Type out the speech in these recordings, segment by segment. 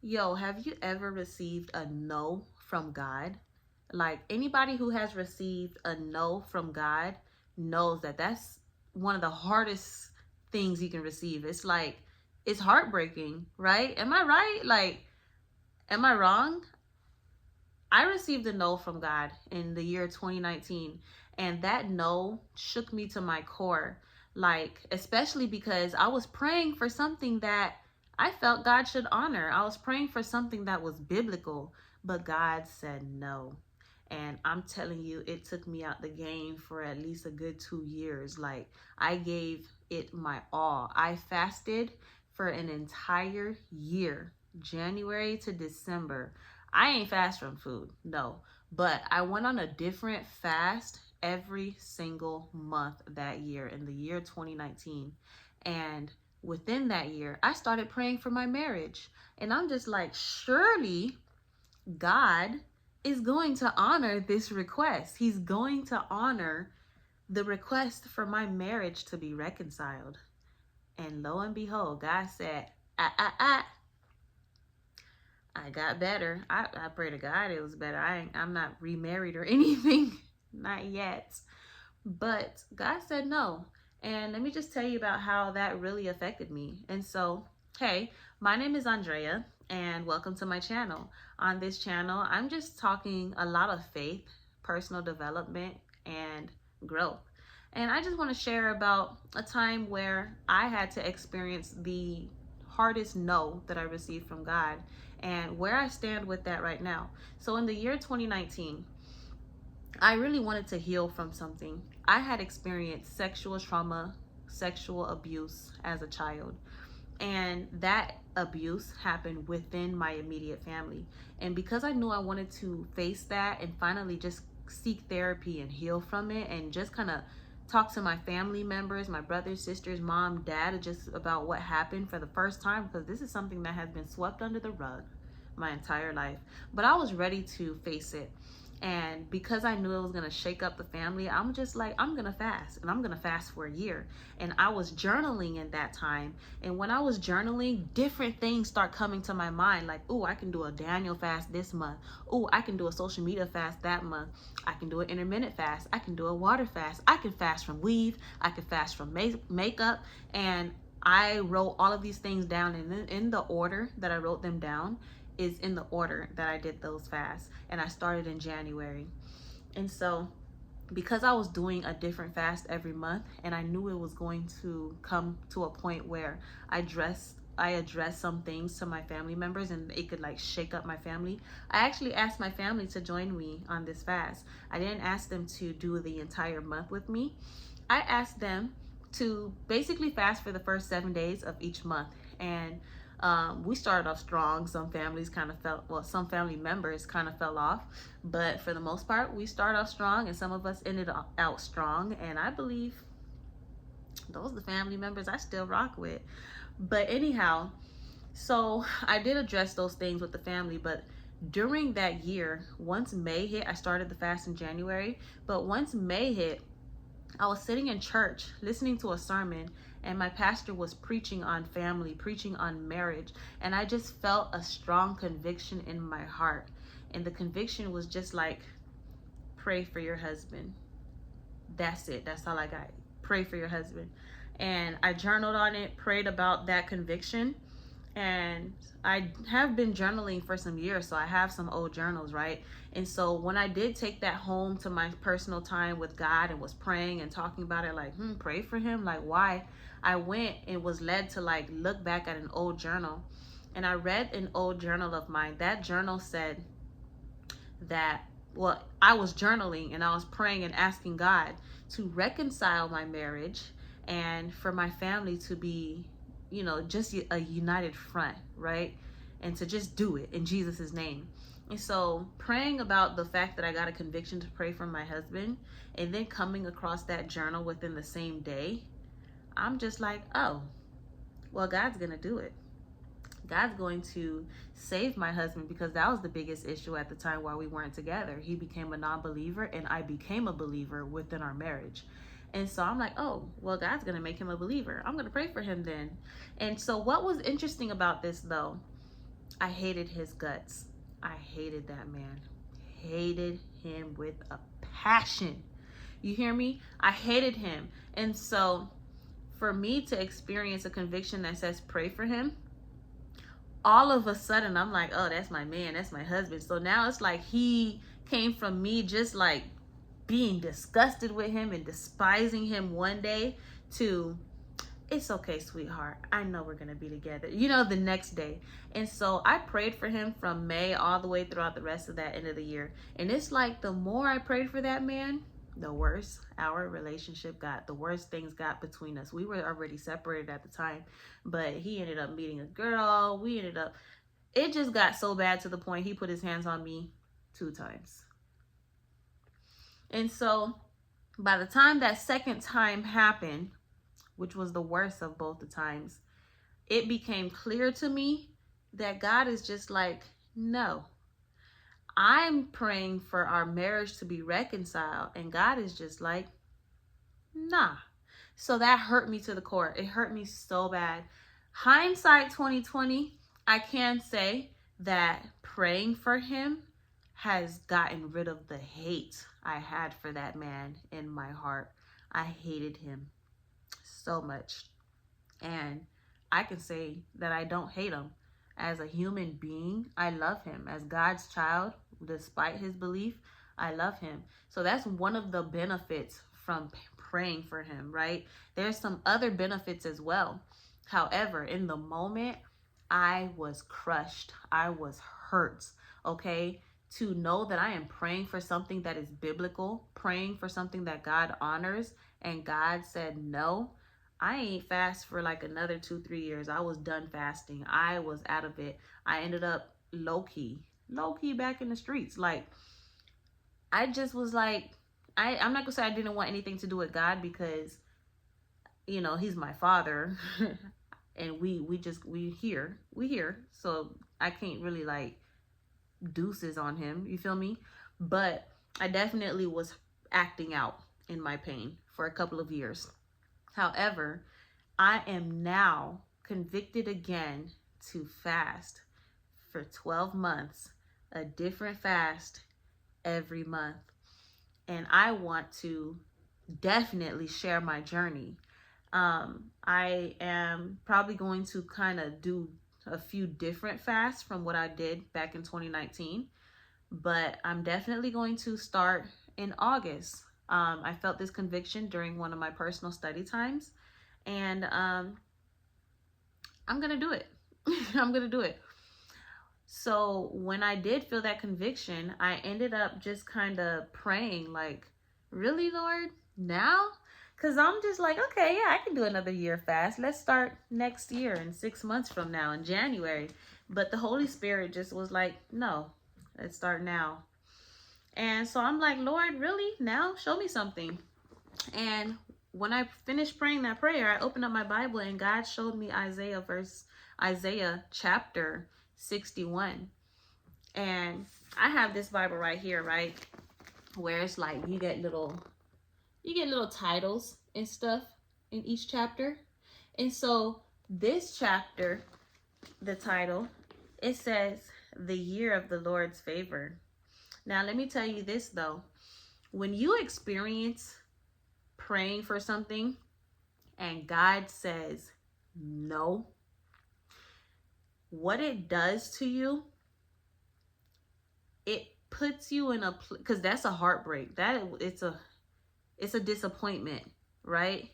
Yo, have you ever received a no from God? Like anybody who has received a no from God knows that that's one of the hardest things you can receive. It's like it's heartbreaking, right? Am I right? Like, am I wrong? I received a no from God in the year 2019, and that no shook me to my core. Like, especially because I was praying for something that I felt God should honor. I was praying for something that was biblical, but God said no. And I'm telling you, it took me out the game for at least a good 2 years. Like, I gave it my all. I fasted for an entire year, January to December. I ain't fast from food, no. But I went on a different fast every single month that year in the year 2019. And within that year, I started praying for my marriage. And I'm just like, surely God is going to honor this request. He's going to honor the request for my marriage to be reconciled. And lo and behold, God said, I got better. I pray to God it was better. I'm not remarried or anything. Not yet. But God said no. And let me just tell you about how that really affected me. And so, hey, my name is Andrea and welcome to my channel. On this channel, I'm just talking a lot of faith, personal development, and growth. And I just want to share about a time where I had to experience the hardest no that I received from God and where I stand with that right now. So in the year 2019, I really wanted to heal from something. I had experienced sexual trauma, sexual abuse as a child, and that abuse happened within my immediate family. And because I knew I wanted to face that and finally just seek therapy and heal from it and just kind of talk to my family members, my brothers, sisters, mom, dad, just about what happened for the first time, because this is something that has been swept under the rug my entire life. But I was ready to face it. And because I knew it was going to shake up the family, I'm just like, I'm going to fast. And I'm going to fast for a year. And I was journaling in that time. And when I was journaling, different things start coming to my mind. Like, oh, I can do a Daniel fast this month. Oh, I can do a social media fast that month. I can do an intermittent fast. I can do a water fast. I can fast from weave. I can fast from makeup. And I wrote all of these things down in the order that I wrote them down is in the order that I did those fasts. And I started in January. And so because I was doing a different fast every month and I knew it was going to come to a point where I addressed some things to my family members and it could like shake up my family. I actually asked my family to join me on this fast. I didn't ask them to do the entire month with me. I asked them to basically fast for the first 7 days of each month. And we started off strong. Some families kind of fell, well, some family members kind of fell off, but for the most part, we started off strong, and some of us ended out strong. And I believe those are the family members I still rock with. But anyhow, so I did address those things with the family, but during that year, once May hit, I started the fast in January, but once May hit, I was sitting in church listening to a sermon, and my pastor was preaching on family, preaching on marriage, and I just felt a strong conviction in my heart. And the conviction was just like, pray for your husband. That's it. That's all I got. Pray for your husband. And I journaled on it, prayed about that conviction. And I have been journaling for some years, so I have some old journals, right? And so when I did take that home to my personal time with God and was praying and talking about it, like, pray for him, like, why? I went and was led to like look back at an old journal, and I read an old journal of mine. That journal said that, well, I was journaling and I was praying and asking God to reconcile my marriage and for my family to be, just a united front, right? And to just do it in Jesus' name. And so praying about the fact that I got a conviction to pray for my husband and then coming across that journal within the same day, I'm just like, oh, well, God's going to do it. God's going to save my husband, because that was the biggest issue at the time while we weren't together. He became a non-believer and I became a believer within our marriage. And so I'm like, oh, well, God's going to make him a believer. I'm going to pray for him then. And so what was interesting about this though, I hated his guts. I hated that man. Hated him with a passion. You hear me? I hated him. And so for me to experience a conviction that says pray for him, all of a sudden I'm like, oh, that's my man, that's my husband. So now it's like he came from me just like being disgusted with him and despising him one day to, it's okay, sweetheart, I know we're gonna be together, you know, the next day. And so I prayed for him from May all the way throughout the rest of that end of the year. And it's like the more I prayed for that man, the worse our relationship got, the worse things got between us. We were already separated at the time, but he ended up meeting a girl. It just got so bad to the point he put his hands on me 2 times. And so by the time that second time happened, which was the worst of both the times, it became clear to me that God is just like, no, I'm praying for our marriage to be reconciled. And God is just like, nah. So that hurt me to the core. It hurt me so bad. Hindsight 2020, I can say that praying for him has gotten rid of the hate I had for that man in my heart. I hated him so much. And I can say that I don't hate him. As a human being, I love him. As God's child, despite his belief, I love him. So that's one of the benefits from praying for him, right? There's some other benefits as well. However, in the moment, I was crushed. I was hurt, okay? To know that I am praying for something that is biblical, praying for something that God honors, and God said no. I ain't fast for like another 2-3 years. I was done fasting. I was out of it. I ended up low-key back in the streets. Like, I just was like, I'm not gonna say I didn't want anything to do with God, because, you know, he's my father. And we here. So I can't really like deuces on him. You feel me? But I definitely was acting out in my pain for a couple of years. However, I am now convicted again to fast for 12 months, a different fast every month. And I want to definitely share my journey. I am probably going to kind of do a few different fasts from what I did back in 2019, but I'm definitely going to start in August. I felt this conviction during one of my personal study times, and I'm gonna do it. I'm gonna do it. So when I did feel that conviction, I ended up just kind of praying like, really, Lord, now? Because I'm just like, okay, yeah, I can do another year fast. Let's start next year in 6 months from now in January. But the Holy Spirit just was like, no, let's start now. And so I'm like, Lord, really? Now? Show me something. And when I finished praying that prayer, I opened up my Bible and God showed me Isaiah chapter 61. And I have this Bible right here, right? Where it's like you get little titles and stuff in each chapter. And so this chapter, the title, it says the year of the Lord's favor. Now, let me tell you this though. When you experience praying for something and God says no, what it does to you, it puts you in a, because that's a heartbreak. It's a disappointment, right?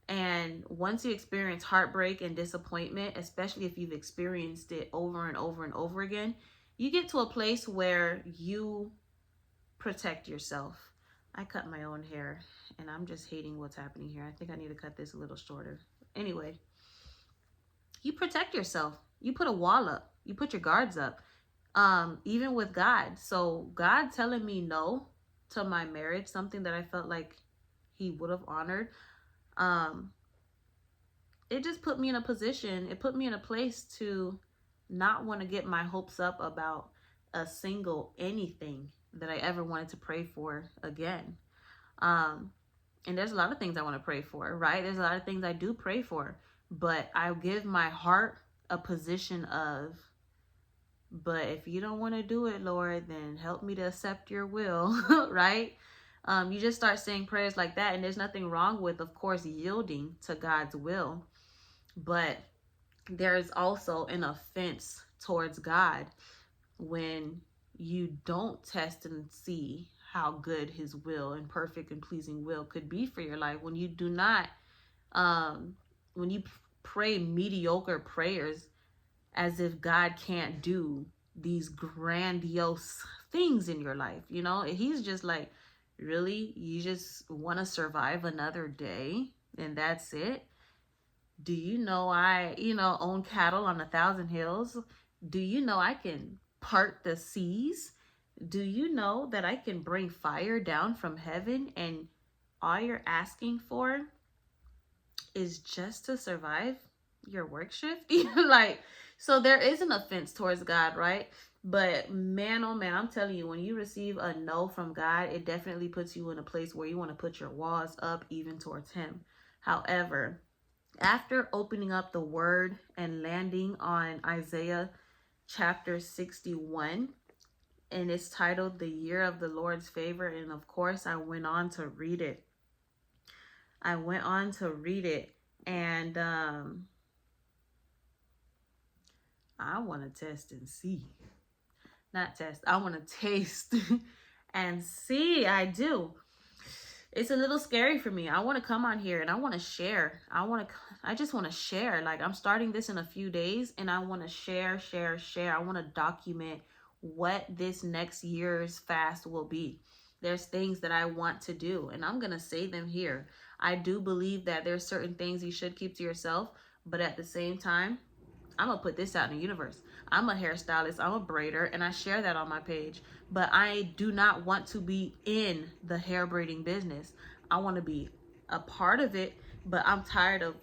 And once you experience heartbreak and disappointment, especially if you've experienced it over and over and over again, you get to a place where you protect yourself. I cut my own hair and I'm just hating what's happening here. I think I need to cut this a little shorter. Anyway, you protect yourself. You put a wall up. You put your guards up. Even with God. So God telling me no to my marriage, something that I felt like he would have honored, it just put me in a position, it put me in a place to not want to get my hopes up about a single anything that I ever wanted to pray for again. And there's a lot of things I want to pray for, right? There's a lot of things I do pray for, but I give my heart a position of But if you don't want to do it, Lord, then help me to accept your will, right? You just start saying prayers like that, and there's nothing wrong with, of course, yielding to God's will. But there's also an offense towards God when you don't test and see how good his will and perfect and pleasing will could be for your life. When you do not, when you pray mediocre prayers as if God can't do these grandiose things in your life, you know, he's just like, really? You just want to survive another day and that's it? Do you know I, own cattle on 1,000 hills? Do you know I can part the seas? Do you know that I can bring fire down from heaven, and all you're asking for is just to survive your work shift? Like, so there is an offense towards God, right? But man, oh man, I'm telling you, when you receive a no from God, it definitely puts you in a place where you want to put your walls up even towards him. However, after opening up the word and landing on Isaiah chapter 61, and it's titled The Year of the Lord's Favor, and of course I went on to read it. And I want to test and see. Not test, I want to taste and see. I do. It's a little scary for me. I want to come on here and I want to share. I just want to share. Like, I'm starting this in a few days and I want to share. I want to document what this next year's fast will be. There's things that I want to do and I'm going to say them here. I do believe that there's certain things you should keep to yourself, but at the same time, I'm going to put this out in the universe. I'm a hairstylist, I'm a braider, and I share that on my page. But I do not want to be in the hair braiding business. I want to be a part of it, but I'm tired of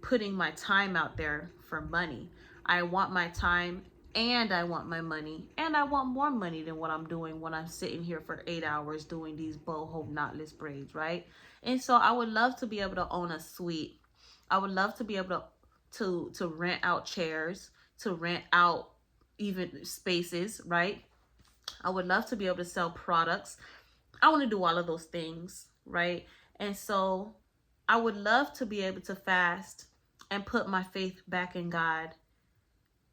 putting my time out there for money. I want my time and I want my money, and I want more money than what I'm doing when I'm sitting here for 8 hours doing these boho knotless braids, right? And so I would love to be able to own a suite. I would love to be able to rent out chairs, to rent out even spaces, right? I would love to be able to sell products. I want to do all of those things, right? And so I would love to be able to fast and put my faith back in God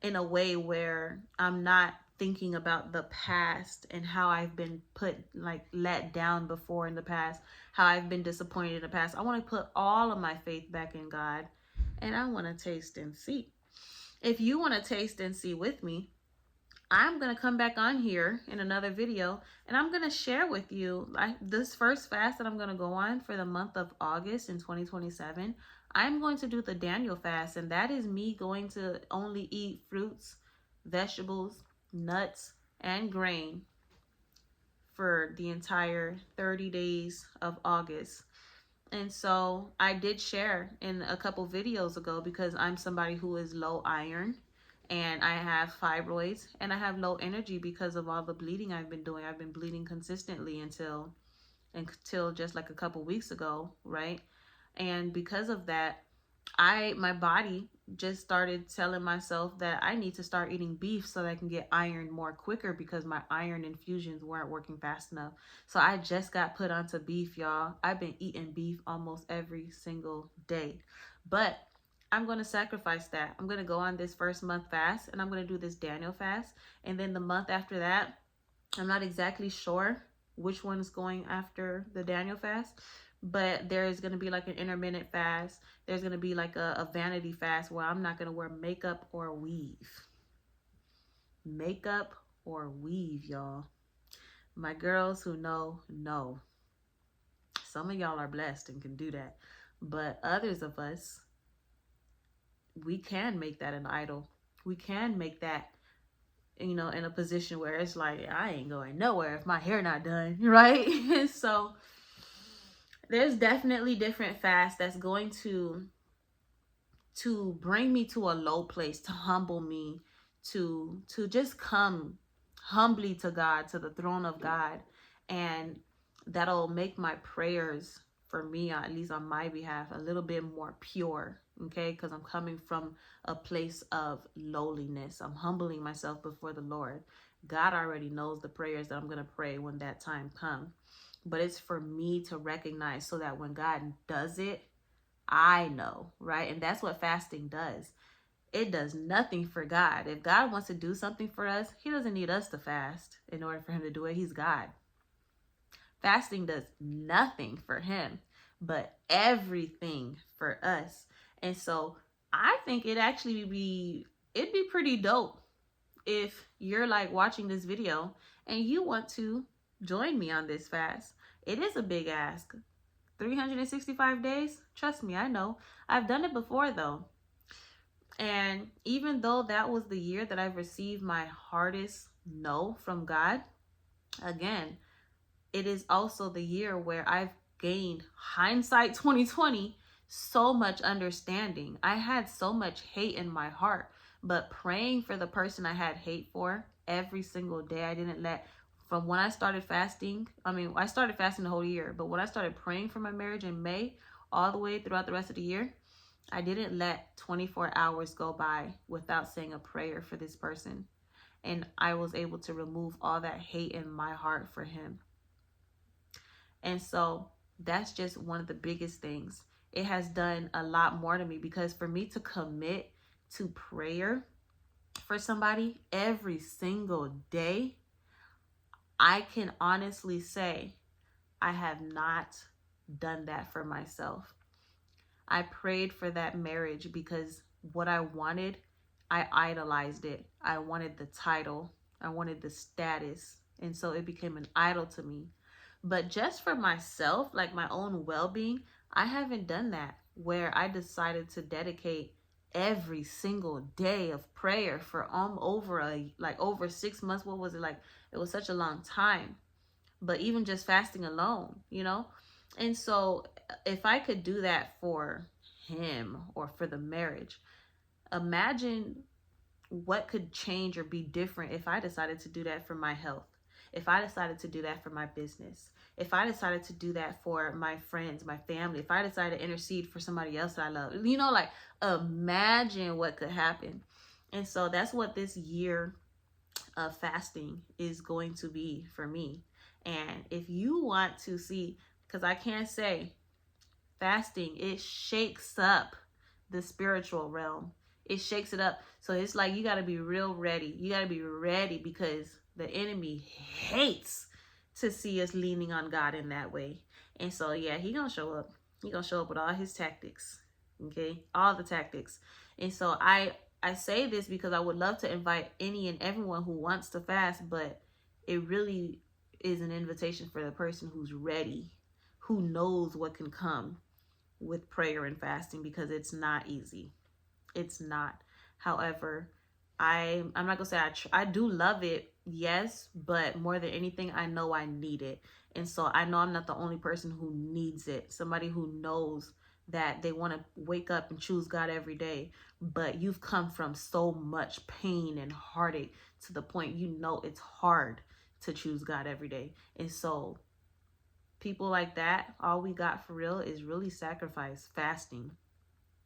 in a way where I'm not thinking about the past and how I've been let down before in the past, how I've been disappointed in the past. I want to put all of my faith back in God, and I want to taste and see. If you want to taste and see with me, I'm going to come back on here in another video and I'm going to share with you this first fast that I'm going to go on for the month of August in 2027. I'm going to do the Daniel fast, and that is me going to only eat fruits, vegetables, nuts, and grain for the entire 30 days of August. And so I did share in a couple videos ago, because I'm somebody who is low iron and I have fibroids and I have low energy because of all the bleeding I've been doing. I've been bleeding consistently until just like a couple weeks ago, right? And because of that, my body just started telling myself that I need to start eating beef so that I can get iron more quicker, because my iron infusions weren't working fast enough. So I just got put onto beef, y'all. I've been eating beef almost every single day. But I'm going to sacrifice that. I'm going to go on this first month fast, and I'm going to do this Daniel fast. And then the month after that, I'm not exactly sure which one is going after the Daniel fast, but there's going to be like an intermittent fast. There's going to be like a vanity fast where I'm not going to wear makeup or weave. Makeup or weave, y'all. My girls who know. Some of y'all are blessed and can do that. But others of us, we can make that an idol. We can make that, in a position where it's like, I ain't going nowhere if my hair not done, right? So there's definitely different fasts that's going to bring me to a low place, to humble me, to just come humbly to God, to the throne of God. And that'll make my prayers for me, at least on my behalf, a little bit more pure, okay? Because I'm coming from a place of lowliness. I'm humbling myself before the Lord. God already knows the prayers that I'm going to pray when that time comes. But it's for me to recognize so that when God does it, I know, right? And that's what fasting does. It does nothing for God. If God wants to do something for us, he doesn't need us to fast in order for him to do it. He's God. Fasting does nothing for him, but everything for us. And so I think it'd be pretty dope if you're like watching this video and you want to join me on this fast. It is a big ask. 365 days? Trust me, I know. I've done it before though. And even though that was the year that I've received my hardest no from God, again, it is also the year where I've gained hindsight 2020, so much understanding. I had so much hate in my heart, but praying for the person I had hate for every single day, I didn't let, from when I started fasting, I started fasting the whole year, but when I started praying for my marriage in May, all the way throughout the rest of the year, I didn't let 24 hours go by without saying a prayer for this person. And I was able to remove all that hate in my heart for him. And so that's just one of the biggest things. It has done a lot more to me, because for me to commit to prayer for somebody every single day, I can honestly say I have not done that for myself. I prayed for that marriage because what I wanted, I idolized it. I wanted the title. I wanted the status. And so it became an idol to me. But just for myself, like my own well-being, I haven't done that, where I decided to dedicate every single day of prayer for over 6 months. What was it like? It was such a long time. But even just fasting alone, And so if I could do that for him or for the marriage, imagine what could change or be different if I decided to do that for my health, if I decided to do that for my business, if I decided to do that for my friends, my family, if I decided to intercede for somebody else that I love, like imagine what could happen. And so that's what this year of fasting is going to be for me. And if you want to see, because I can't say fasting, it shakes up the spiritual realm. It shakes it up. So it's like you got to be real ready. You got to be ready, because the enemy hates to see us leaning on God in that way. And so, yeah, he going to show up. He going to show up with all his tactics. Okay? All the tactics. And so I say this because I would love to invite any and everyone who wants to fast, but it really is an invitation for the person who's ready, who knows what can come with prayer and fasting, because it's not easy. It's not. However, I'm not gonna say I do love it, yes, but more than anything, I know I need it. And so I know I'm not the only person who needs it. Somebody who knows that they want to wake up and choose God every day, but you've come from so much pain and heartache to the point it's hard to choose God every day. And so people like that, all we got for real is really fasting,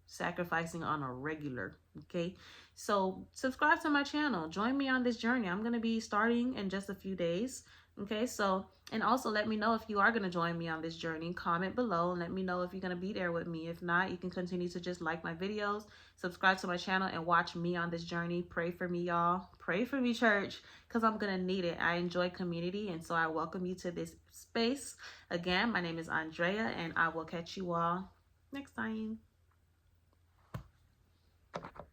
sacrificing on a regular. Okay, so subscribe to my channel, join me on this journey. I'm going to be starting in just a few days. Okay, so, and also let me know if you are going to join me on this journey. Comment below and let me know if you're going to be there with me. If not, you can continue to just like my videos, subscribe to my channel, and watch me on this journey. Pray for me, y'all. Pray for me, church, because I'm going to need it. I enjoy community, and so I welcome you to this space. Again, my name is Andrea, and I will catch you all next time.